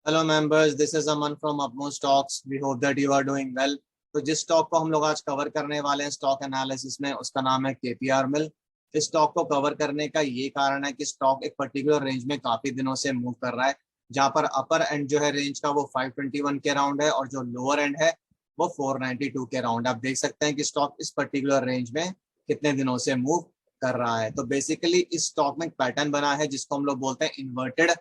Hello members, this is Aman from upmost stocks. We hope that you are doing well. तो जिस stock को हम लोग आज कवर करने वाले हैं स्टॉक एनालिसिस में, उसका नाम है केपीआर मिल। इस स्टॉक को कवर करने का ये कारण है कि स्टॉक एक पर्टिकुलर रेंज में काफी दिनों से मूव कर रहा है, जहां पर अपर एंड जो है रेंज का वो 521 के अराउंड है और जो लोअर एंड है वो 492 के अराउंड। आप देख सकते हैं कि स्टॉक इस पर्टिकुलर रेंज में कितने दिनों से मूव कर रहा है। तो बेसिकली इस स्टॉक में एक पैटर्न बना है जिसको हम लोग बोलते हैं इन्वर्टेड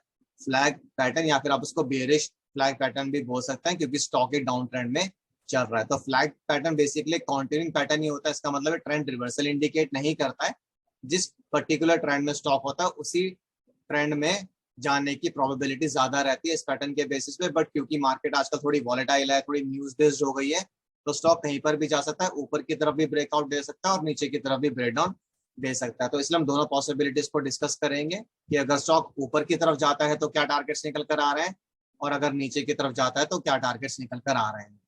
फ्लैग पैटर्न, या फिर आप उसको बेरिश फ्लैग पैटर्न भी बोल सकते हैं, क्योंकि स्टॉक एक डाउन ट्रेंड में चल रहा है। तो flag pattern basically continuing pattern ही होता है। इसका मतलब ट्रेंड रिवर्सल इंडिकेट नहीं करता है। जिस पर्टिकुलर ट्रेंड में स्टॉक होता है उसी ट्रेंड में जाने की प्रोबेबिलिटी ज्यादा रहती है इस पैटर्न के बेसिस पे। बट क्योंकि मार्केट आजकल थोड़ी वॉलेटाइल है, थोड़ी न्यूज बेस्ड हो गई है, तो स्टॉक कहीं पर भी जा सकता है, ऊपर की तरफ भी ब्रेकआउट दे सकता है और नीचे की तरफ भी ब्रेकडाउन दे सकता है। तो इसलिए हम दोनों पॉसिबिलिटीज को डिस्कस करेंगे कि अगर स्टॉक ऊपर की तरफ जाता है तो क्या टारगेट्स निकल कर आ रहे हैं, और अगर नीचे की तरफ जाता है तो क्या टारगेट्स निकल कर आ रहे हैं।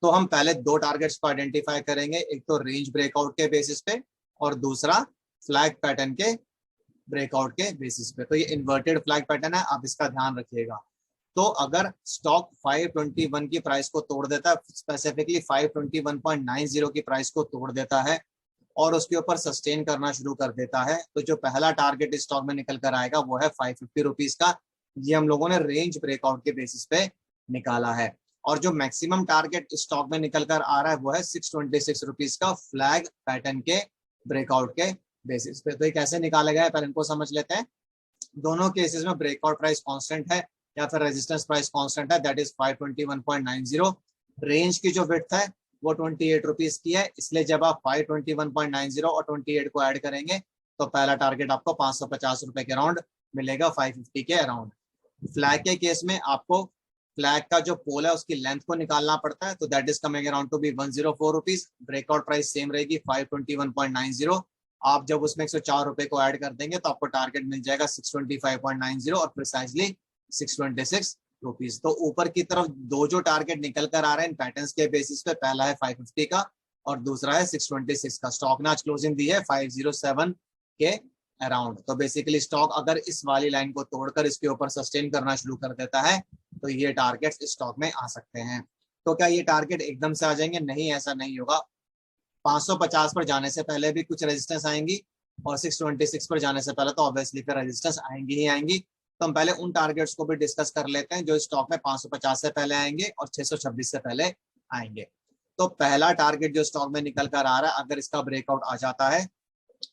तो हम पहले दो टारगेट्स को आइडेंटिफाई करेंगे, एक तो रेंज ब्रेकआउट के बेसिस पे और दूसरा फ्लैग पैटर्न के ब्रेकआउट के बेसिस पे। तो ये इन्वर्टेड फ्लैग पैटर्न है, आप इसका ध्यान रखिएगा। तो अगर स्टॉक 521 की प्राइस को तोड़ देता है, स्पेसिफिकली 521.90 की प्राइस को तोड़ देता है और उसके ऊपर सस्टेन करना शुरू कर देता है, तो जो पहला टारगेट इस स्टॉक में निकल कर आएगा वो है 550 रुपीज का। ये हम लोगों ने रेंज ब्रेकआउट के बेसिस पे निकाला है। और जो मैक्सिमम टारगेट इस स्टॉक में निकल कर आ रहा है वो है 626 रुपीज का, फ्लैग पैटर्न के ब्रेकआउट के बेसिस पे। तो ये कैसे निकाला गया है पहले इनको समझ लेते हैं। दोनों केसेस में ब्रेकआउट प्राइस कांस्टेंट है या फिर रेजिस्टेंस प्राइस कांस्टेंट है, दैट इज 521.90। रेंज की जो विड्थ है वो 28 रुपीज की है, इसलिए जब आप 521.90 और 28 को ऐड करेंगे तो पहला टारगेट आपको 550 रुपए के अराउंड मिलेगा, 550 के अराउंड। फ्लैग के केस में आपको फ्लैग का जो पोल है उसकी लेंथ को निकालना पड़ता है, तो that is coming around to be 104 rupees. Breakout price same रहेगी 521.90। आप जब उसमें 104 रुपए को ऐड कर देंगे तो आपको टारगेट मिल जाएगा 625.90 और प्रिसाइजली 626 रुपीज। तो ऊपर की तरफ दो जो टारगेट निकल कर आ रहे हैं इन पैटर्न्स के बेसिस पे, पहला है 550 का और दूसरा है 626 का। स्टॉक ने आज क्लोजिंग दी है 507 के अराउंड। तो बेसिकली स्टॉक अगर इस वाली लाइन को तोड़कर इसके ऊपर सस्टेन करना शुरू कर देता है तो ये टारगेट्स इस स्टॉक में आ सकते हैं। तो क्या ये टारगेट एकदम से आ जाएंगे? नहीं, ऐसा नहीं होगा। 550 पर जाने से पहले भी कुछ रेजिस्टेंस आएंगी और 626 पर जाने से पहले तो ऑब्वियसली फिर रेजिस्टेंस आएंगी ही आएंगी। तो हम पहले उन टारगेट्स को भी डिस्कस कर लेते हैं जो स्टॉक में 550 से पहले आएंगे और 626 से पहले आएंगे। तो पहला टारगेट जो स्टॉक में निकल कर आ रहा है, अगर इसका ब्रेकआउट आ जाता है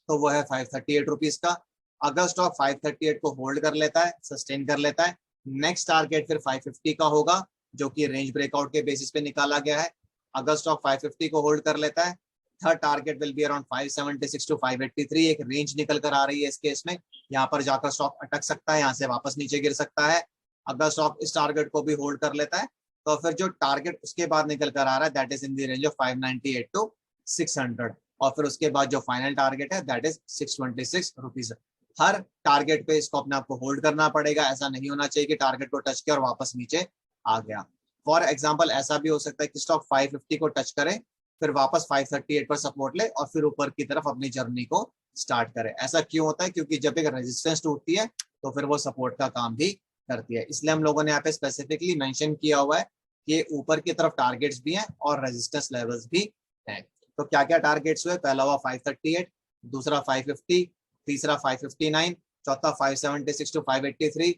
तो वो है 538 रुपीज का। अगर स्टॉक 538 को होल्ड कर लेता है, सस्टेन कर लेता है, नेक्स्ट टारगेट फिर 550 का होगा, जो कि रेंज ब्रेकआउट के बेसिस पे निकाला गया है। अगर स्टॉक 550 को होल्ड कर लेता है, third target will be around 576 to 583। एक रेंज निकल कर आ रही है इस केस में, यहाँ पर जाकर स्टॉक अटक सकता है, यहाँ से वापस नीचे गिर सकता है। अगर स्टॉक इस टारगेट को भी होल्ड कर लेता है तो फिर जो टारगेट उसके बाद निकल कर आ रहा है that is in the range of 598 to 600, और फिर उसके बाद जो फाइनल टारगेट है दैट इज 626 रुपीज। हर टारगेट पे इसको अपने आपको होल्ड करना पड़ेगा, ऐसा नहीं होना चाहिए कि टारगेट को टच किया और वापस नीचे आ गया। फॉर एग्जाम्पल ऐसा भी हो सकता है कि स्टॉक 550 को टच करे, फिर वापस 538 पर सपोर्ट ले और फिर ऊपर की तरफ अपनी जर्नी को स्टार्ट करे। ऐसा क्यों होता है? क्योंकि जब एक रेजिस्टेंस टूटती है तो फिर वो सपोर्ट का काम भी करती है। इसलिए हम लोगों ने यहाँ पे स्पेसिफिकली मेंशन किया हुआ है कि ऊपर की तरफ टारगेट्स भी हैं और रेजिस्टेंस लेवल्स भी हैं। तो क्या क्या टारगेट्स हुए? पहला हुआ 538, दूसरा 550, तीसरा 559, चौथा 576 टू 583,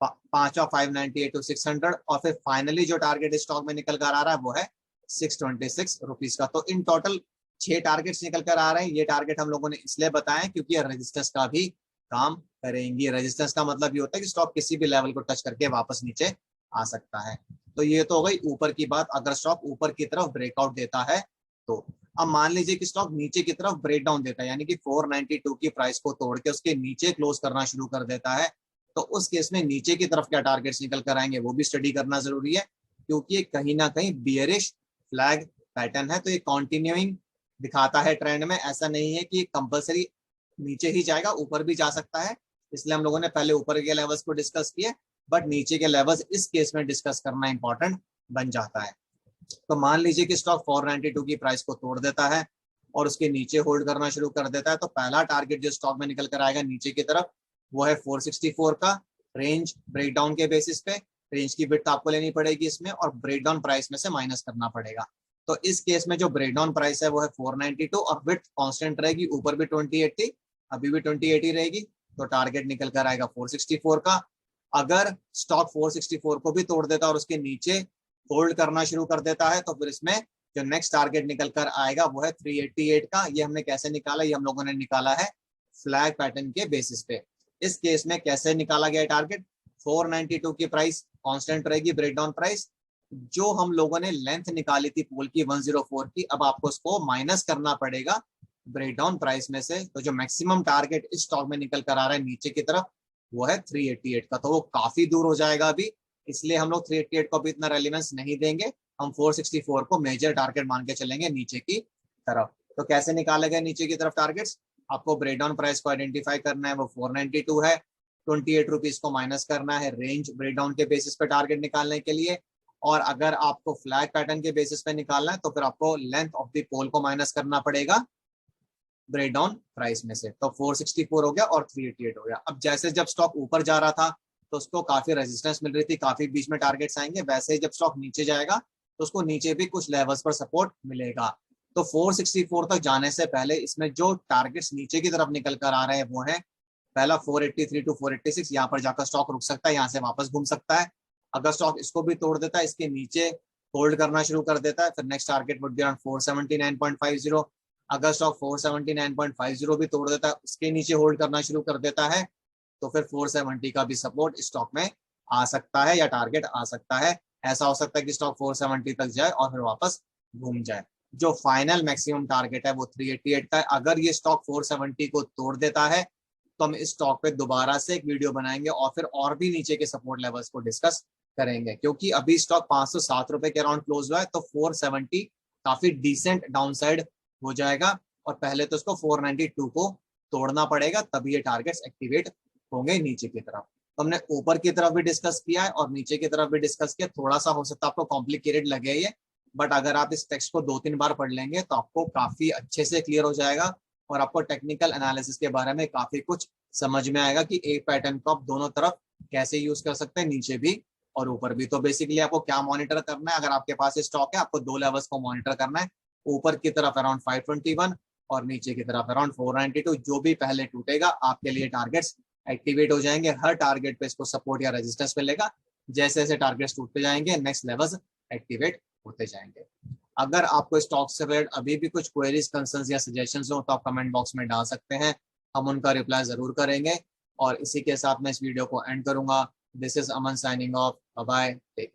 पांचवा 598 टू 600 और फिर फाइनली जो टारगेट स्टॉक में निकल कर आ रहा है वो है 626 रुपीज का। तो इन टोटल 6 टारगेट्स निकल कर आ रहे हैं। ये टारगेट हम लोगों ने इसलिए बताया क्योंकि ये रेजिस्टेंस का भी काम करेंगी। रेजिस्टेंस का मतलब ये होता है कि स्टॉक किसी भी लेवल को टच करके वापस नीचे आ सकता है। तो ये तो हो गई ऊपर की बात, अगर स्टॉक ऊपर की तरफ ब्रेकआउट देता है तो। अब मान लीजिए कि स्टॉक नीचे की तरफ ब्रेकडाउन देता है, यानी कि 492 की प्राइस को तोड़ के उसके नीचे क्लोज करना शुरू कर देता है, तो उस केस में नीचे की तरफ क्या टारगेट्स निकल कर आएंगे वो भी स्टडी करना जरूरी है, क्योंकि ये कहीं ना कहीं बियरिश फ्लैग पैटर्न है। तो ये कंटिन्यूइंग दिखाता है ट्रेंड में, ऐसा नहीं है कि कंपलसरी नीचे ही जाएगा, ऊपर भी जा सकता है। इसलिए हम लोगों ने पहले ऊपर के लेवल्स को डिस्कस किए, बट नीचे के लेवल्स इस केस में डिस्कस करना इंपॉर्टेंट बन जाता है। तो मान लीजिए कि स्टॉक 492 की प्राइस को तोड़ देता है और उसके नीचे होल्ड करना शुरू कर देता है, तो पहला टारगेट जो स्टॉक में निकल कर आएगा नीचे की तरफ वो है 464 का, रेंज ब्रेकडाउन के बेसिस पे। रेंज की विड्थ आपको लेनी पड़ेगी इसमें, और ब्रेकडाउन प्राइस में से माइनस करना पड़ेगा। तो इस केस में जो ब्रेकडाउन प्राइस है वो है 492 और विड्थ कांस्टेंट रहेगी, ऊपर भी 28 थी, अभी भी 28 रहेगी, तो टारगेट निकल कर आएगा 464 का। अगर स्टॉक 464 को भी तोड़ देता और उसके नीचे होल्ड करना शुरू कर देता है तो फिर इसमें जो नेक्स्ट टारगेट निकल कर आएगा वो है 388 का। ये हमने कैसे निकाला, ये हम लोगों ने निकाला है फ्लैग पैटर्न के बेसिस पे। इस केस में कैसे निकाला गया टारगेट, 492 की प्राइस कांस्टेंट रहेगी ब्रेकडाउन प्राइस, जो हम लोगों ने लेंथ निकाली थी पोल की 104 की, अब आपको उसको माइनस करना पड़ेगा ब्रेकडाउन प्राइस में से। तो जो मैक्सिमम टारगेट इस स्टॉक में निकल कर आ रहा है नीचे की तरफ वो है 388 का, तो वो काफी दूर हो जाएगा अभी, इसलिए हम लोग 388 को भी इतना रेलिवेंस नहीं देंगे, हम 464 को मेजर टारगेट मान के चलेंगे नीचे की तरफ। तो कैसे निकाले गए नीचे की तरफ टारगेट्स, आपको ब्रेकडाउन प्राइस को आइडेंटिफाई करना है, वो 492 है, 28 रुपीज को माइनस करना है रेंज ब्रेकडाउन के बेसिस पे टारगेट निकालने के लिए, और अगर आपको फ्लैग पैटर्न के बेसिस पे निकालना है तो फिर आपको लेंथ ऑफ द पोल को माइनस करना पड़ेगा ब्रेकडाउन प्राइस में से। तो 464 हो गया और 388 हो गया। अब जैसे जब स्टॉक ऊपर जा रहा था तो उसको काफी रेजिस्टेंस मिल रही थी, काफी बीच में टारगेट्स आएंगे, वैसे ही जब स्टॉक नीचे जाएगा तो उसको नीचे भी कुछ लेवल्स पर सपोर्ट मिलेगा। तो 464 तक जाने से पहले इसमें जो टारगेट्स नीचे की तरफ निकल कर आ रहे हैं वो है, पहला 483 टू 486, यहाँ पर जाकर स्टॉक रुक सकता है, यहाँ से वापस घूम सकता है। अगर स्टॉक इसको भी तोड़ देता है, इसके नीचे होल्ड करना शुरू कर देता है, फिर next target would be around 479.50। अगर स्टॉक 479.50 भी तोड़ देता है, उसके नीचे होल्ड करना शुरू कर देता है, तो फिर 470 का भी सपोर्ट स्टॉक में आ सकता है या टारगेट आ सकता है। ऐसा हो सकता है कि स्टॉक 470 तक जाए और फिर वापस घूम जाए। जो फाइनल मैक्सिमम टारगेट है वो 388 का है। अगर ये स्टॉक 470 को तोड़ देता है तो हम इस स्टॉक पे दोबारा से एक वीडियो बनाएंगे और फिर और भी नीचे के सपोर्ट लेवल्स को डिस्कस करेंगे, क्योंकि अभी स्टॉक 507 रुपए के अराउंड क्लोज हुआ है, तो 470 काफी डिसेंट डाउनसाइड हो जाएगा, और पहले तो इसको 492 को तोड़ना पड़ेगा, तभी ये टारगेट्स एक्टिवेट होंगे नीचे की तरफ। तो हमने ऊपर की तरफ भी डिस्कस किया है और नीचे की तरफ भी डिस्कस किया। थोड़ा सा हो सकता है आपको कॉम्प्लिकेटेड लगे ये, बट अगर आप इस टेक्स्ट को 2-3 बार पढ़ लेंगे तो आपको काफी अच्छे से क्लियर हो जाएगा और आपको टेक्निकल एनालिसिस के बारे में काफी कुछ समझ में आएगा कि एक पैटर्न को आप दोनों तरफ कैसे यूज कर सकते हैं, नीचे भी और ऊपर भी। तो बेसिकली आपको क्या मॉनिटर करना है, अगर आपके पास स्टॉक है आपको 2 लेवल्स को मॉनिटर करना है, ऊपर की तरफ अराउंड 521 और नीचे की तरफ अराउंड 492। जो भी पहले टूटेगा आपके लिए टारगेट्स एक्टिवेट हो जाएंगे, हर टारगेट पे इसको सपोर्ट या रेजिस्टेंस मिलेगा। जैसे जैसे टारगेट्स टूटते जाएंगे नेक्स्ट लेवल्स एक्टिवेट होते जाएंगे। अगर आपको स्टॉक से रिलेटेड अभी भी कुछ क्वेरीज, कंसर्न्स या सजेशंस हो तो आप कमेंट बॉक्स में डाल सकते हैं, हम उनका रिप्लाई जरूर करेंगे। और इसी के साथ मैं इस वीडियो को एंड करूंगा। This is Aman signing off, bye bye.